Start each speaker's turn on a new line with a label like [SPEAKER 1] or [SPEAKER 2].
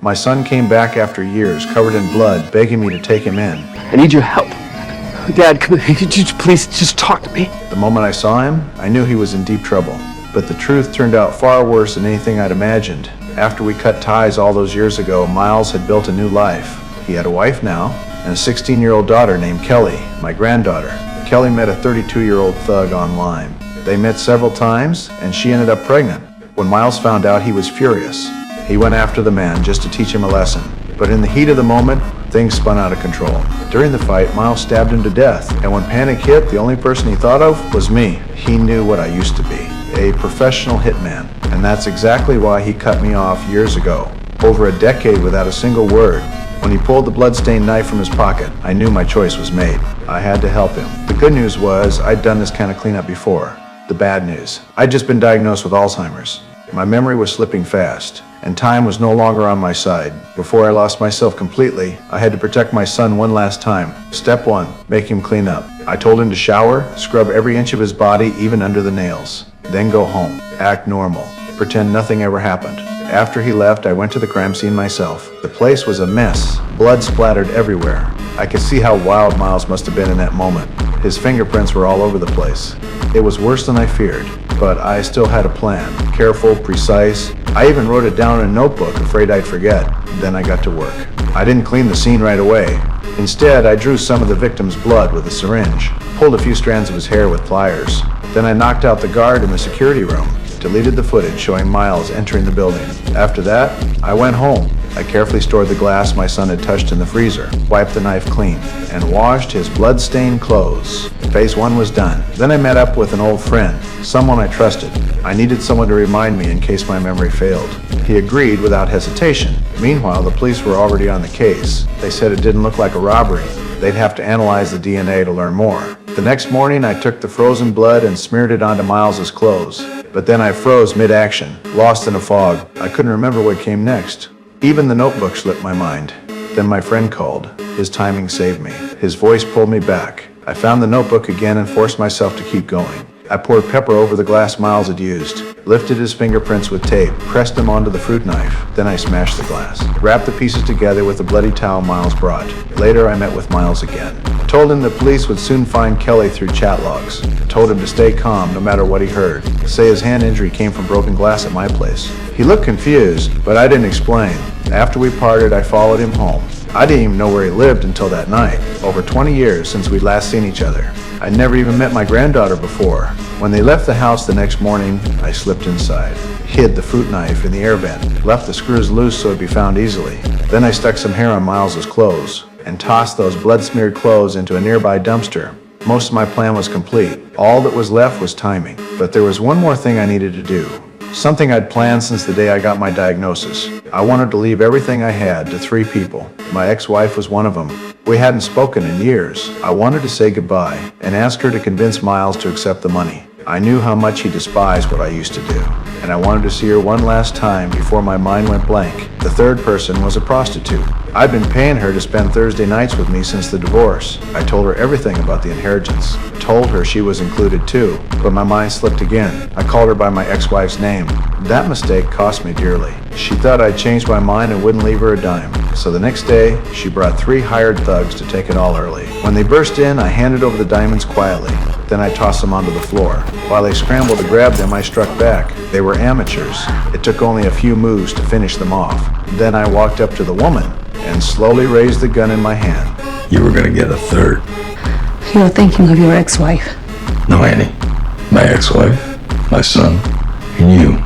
[SPEAKER 1] My son came back after years, covered in blood, begging me to take him in.
[SPEAKER 2] I need your help. Dad, could you please just talk to me?
[SPEAKER 1] The moment I saw him, I knew he was in deep trouble. But the truth turned out far worse than anything I'd imagined. After we cut ties all those years ago, Miles had built a new life. He had a wife now, and a 16-year-old daughter named Kelly, my granddaughter. Kelly met a 32-year-old thug online. They met several times, and she ended up pregnant. When Miles found out, he was furious. He went after the man just to teach him a lesson. But in the heat of the moment, things spun out of control. During the fight, Miles stabbed him to death, and when panic hit, the only person he thought of was me. He knew what I used to be, a professional hitman, and that's exactly why he cut me off years ago, over a decade without a single word. When he pulled the bloodstained knife from his pocket, I knew my choice was made. I had to help him. The good news was I'd done this kind of cleanup before. The bad news, I'd just been diagnosed with Alzheimer's. My memory was slipping fast, and time was no longer on my side. Before I lost myself completely, I had to protect my son one last time. Step 1, make him clean up. I told him to shower, scrub every inch of his body, even under the nails. Then go home, act normal, pretend nothing ever happened. After he left, I went to the crime scene myself. The place was a mess, blood splattered everywhere. I could see how wild Miles must have been in that moment. His fingerprints were all over the place. It was worse than I feared, but I still had a plan. Careful, precise. I even wrote it down in a notebook, afraid I'd forget. Then I got to work. I didn't clean the scene right away. Instead, I drew some of the victim's blood with a syringe, pulled a few strands of his hair with pliers. Then I knocked out the guard in the security room, deleted the footage showing Miles entering the building. After that, I went home. I carefully stored the glass my son had touched in the freezer, wiped the knife clean, and washed his blood-stained clothes. Phase 1 was done. Then I met up with an old friend, someone I trusted. I needed someone to remind me in case my memory failed. He agreed without hesitation. Meanwhile, the police were already on the case. They said it didn't look like a robbery. They'd have to analyze the DNA to learn more. The next morning, I took the frozen blood and smeared it onto Miles's clothes. But then I froze mid-action, lost in a fog. I couldn't remember what came next. Even the notebook slipped my mind. Then my friend called. His timing saved me. His voice pulled me back. I found the notebook again and forced myself to keep going. I poured pepper over the glass Miles had used, lifted his fingerprints with tape, pressed them onto the fruit knife. Then I smashed the glass, wrapped the pieces together with the bloody towel Miles brought. Later, I met with Miles again. I told him the police would soon find Kelly through chat logs. I told him to stay calm no matter what he heard. Say his hand injury came from broken glass at my place. He looked confused, but I didn't explain. After we parted, I followed him home. I didn't even know where he lived until that night. Over 20 years since we'd last seen each other. I'd never even met my granddaughter before. When they left the house the next morning, I slipped inside, hid the fruit knife in the air vent, left the screws loose so it'd be found easily. Then I stuck some hair on Miles's clothes and tossed those blood-smeared clothes into a nearby dumpster. Most of my plan was complete. All that was left was timing. But there was one more thing I needed to do. Something I'd planned since the day I got my diagnosis. I wanted to leave everything I had to 3 people. My ex-wife was one of them. We hadn't spoken in years. I wanted to say goodbye and ask her to convince Miles to accept the money. I knew how much he despised what I used to do, and I wanted to see her one last time before my mind went blank. The third person was a prostitute. I'd been paying her to spend Thursday nights with me since the divorce. I told her everything about the inheritance. Told her she was included too, but my mind slipped again. I called her by my ex-wife's name. That mistake cost me dearly. She thought I'd changed my mind and wouldn't leave her a dime. So the next day, she brought 3 hired thugs to take it all early. When they burst in, I handed over the diamonds quietly. Then I tossed them onto the floor. While they scrambled to grab them, I struck back. They were amateurs. It took only a few moves to finish them off. Then I walked up to the woman and slowly raised the gun in my hand.
[SPEAKER 3] You were gonna get a third.
[SPEAKER 4] You're thinking of your ex-wife.
[SPEAKER 3] No, Annie. My ex-wife, my son, and you.